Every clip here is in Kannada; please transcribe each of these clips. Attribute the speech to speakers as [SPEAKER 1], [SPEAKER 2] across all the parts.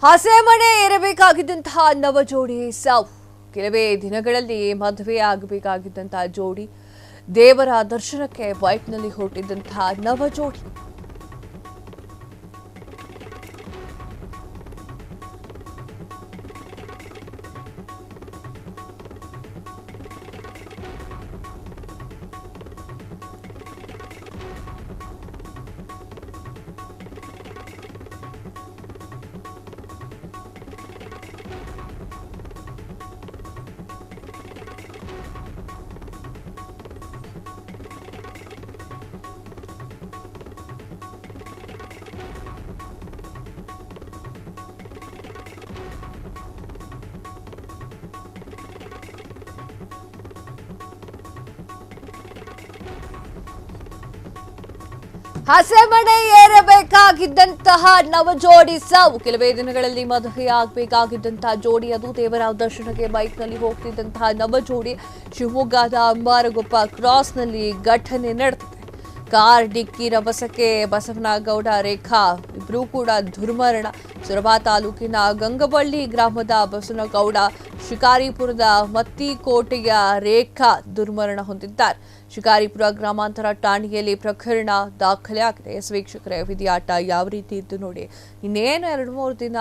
[SPEAKER 1] ಹಸೆಮಣೆ ಏರಬೇಕಾಗಿದ್ದಂತಹ ನವ ಜೋಡಿ ಸಾವು. ಕೆಲವೇ ದಿನಗಳಲ್ಲಿ ಮದುವೆ ಆಗಬೇಕಾಗಿದ್ದಂತಹ ಜೋಡಿ, ದೇವರ ದರ್ಶನಕ್ಕೆ ಬೈಕ್ನಲ್ಲಿ ಹೊರಟಿದ್ದಂತಹ ನವ ಜೋಡಿ. ಹಸೆಮಣೆ ಏರಬೇಕಾಗಿದ್ದಂತಹ ನವ ಜೋಡಿ ಸಾವು. ಕೆಲವೇ ದಿನಗಳಲ್ಲಿ ಮದುವೆ ಆಗಬೇಕಾಗಿದ್ದಂತಹ ಜೋಡಿ, ಅದು ದೇವರ ದರ್ಶನಕ್ಕೆ ಬೈಕ್ನಲ್ಲಿ ಹೋಗ್ತಿದ್ದಂತಹ ನವ ಜೋಡಿ ಶಿವಮೊಗ್ಗದ ಅಂಬಾರಗೊಪ್ಪ ಕ್ರಾಸ್ನಲ್ಲಿ ಘಟನೆ ನಡೆದಿದೆ. ಕಾರ್ ಡಿಕ್ಕಿ ರಭಸಕ್ಕೆ ಬಸವನಗೌಡ ರೇಖಾ ಇಬ್ಬರೂ ಕೂಡ ದುರ್ಮರಣ. ಸೊರಬ ತಾಲೂಕಿನ ಗಂಗಬಳ್ಳಿ ಗ್ರಾಮದ ಬಸವನಗೌಡ, ಶಿಕಾರಿಪುರದ ಮತ್ತಿಕೋಟೆಯ ರೇಖಾ ದುರ್ಮರಣ ಹೊಂದಿದ್ದಾರೆ. ಶಿಕಾರಿಪುರ ಗ್ರಾಮಾಂತರ ಠಾಣೆಯಲ್ಲಿ ಪ್ರಕರಣ ದಾಖಲಾಗಿದೆ. ವೀಕ್ಷಕರೇ, ವಿಧಿಯಾಟ ಯಾವ ರೀತಿ ಇದ್ದು ನೋಡಿ. ಇನ್ನೇನು 2-3 ದಿನ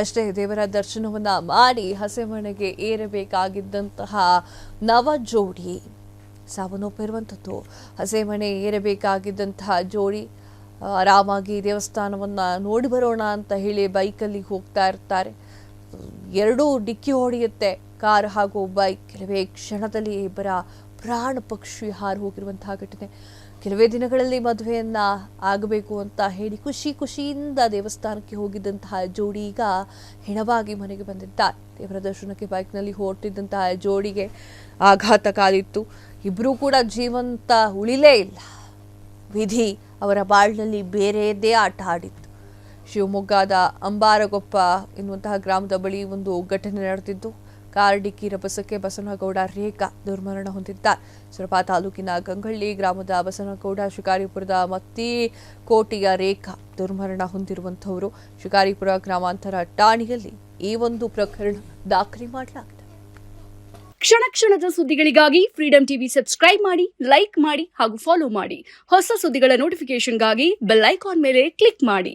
[SPEAKER 1] ಅಷ್ಟೇ ದೇವರ ದರ್ಶನವನ್ನ ಮಾಡಿ ಹಸೆಮಣೆಗೆ ಏರಬೇಕಾಗಿದ್ದಂತಹ ನವ ಜೋಡಿ ಸಾವನ್ನಪ್ಪಿರುವಂಥದ್ದು. ಹಸೆಮಣೆ ಏರಬೇಕಾಗಿದ್ದಂತಹ ಜೋಡಿ ಆರಾಮಾಗಿ ದೇವಸ್ಥಾನವನ್ನ ನೋಡಿ ಬರೋಣ ಅಂತ ಹೇಳಿ ಬೈಕಲ್ಲಿ ಹೋಗ್ತಾ ಇರ್ತಾರೆ. 2 ಡಿಕ್ಕಿ ಹೊಡೆಯುತ್ತೆ, ಕಾರ್ ಹಾಗೂ ಬೈಕ್. ಕೆಲವೇ ಕ್ಷಣದಲ್ಲಿ ಇಬ್ಬರ ಪ್ರಾಣ ಪಕ್ಷಿ ಹಾರು ಹೋಗಿರುವಂತಹ ಘಟನೆ. ಕೆಲವೇ ದಿನಗಳಲ್ಲಿ ಮದುವೆಯನ್ನ ಆಗಬೇಕು ಅಂತ ಹೇಳಿ ಖುಷಿಯಿಂದ ದೇವಸ್ಥಾನಕ್ಕೆ ಹೋಗಿದ್ದಂತಹ ಜೋಡಿ ಈಗ ಹೆಣವಾಗಿ ಮನೆಗೆ ಬಂದಿದ್ದಾರೆ. ದೇವರ ದರ್ಶನಕ್ಕೆ ಬೈಕ್ನಲ್ಲಿ ಹೊರಟಿದ್ದಂತಹ ಜೋಡಿಗೆ ಆಘಾತ ಕಾದಿತ್ತು. ಇಬ್ಬರೂ ಕೂಡ ಜೀವಂತ ಉಳಿಲೇ ಇಲ್ಲ. ವಿಧಿ ಅವರ ಬಾಳಿನಲ್ಲಿ ಬೇರೆಯದೇ ಆಟ ಆಡಿತ್ತು. ಶಿವಮೊಗ್ಗದ ಅಂಬಾರಗೊಪ್ಪ ಎನ್ನುವಂತಹ ಗ್ರಾಮದ ಬಳಿ ಒಂದು ಘಟನೆ ನಡೆದಿದ್ದು, ಕಾರ್ ಡಿಕ್ಕಿ ರಭಸಕ್ಕೆ ಬಸವನಗೌಡ ರೇಖಾ ದುರ್ಮರಣ ಹೊಂದಿದ್ದಾರೆ. ಸೊರಬ ತಾಲೂಕಿನ ಗಂಗಳ್ಳಿ ಗ್ರಾಮದ ಬಸವನಗೌಡ, ಶಿಕಾರಿಪುರದ ಮತ್ತಿಕೋಟೆಯ ರೇಖಾ ದುರ್ಮರಣ ಹೊಂದಿರುವಂತಹವರು. ಶಿಕಾರಿಪುರ ಗ್ರಾಮಾಂತರ ಠಾಣೆಯಲ್ಲಿ ಈ ಒಂದು ಪ್ರಕರಣ ದಾಖಲೆ ಮಾಡಲಾಗಿದೆ.
[SPEAKER 2] ಕ್ಷಣ ಕ್ಷಣದ ಸುದ್ದಿಗಳಿಗಾಗಿ ಫ್ರೀಡಂ ಟಿವಿ ಸಬ್ಸ್ಕ್ರೈಬ್ ಮಾಡಿ, ಲೈಕ್ ಮಾಡಿ ಹಾಗೂ ಫಾಲೋ ಮಾಡಿ. ಹೊಸ ಸುದ್ದಿಗಳ ನೋಟಿಫಿಕೇಶನ್ಗಾಗಿ ಬೆಲ್ ಐಕಾನ್ ಮೇಲೆ ಕ್ಲಿಕ್ ಮಾಡಿ.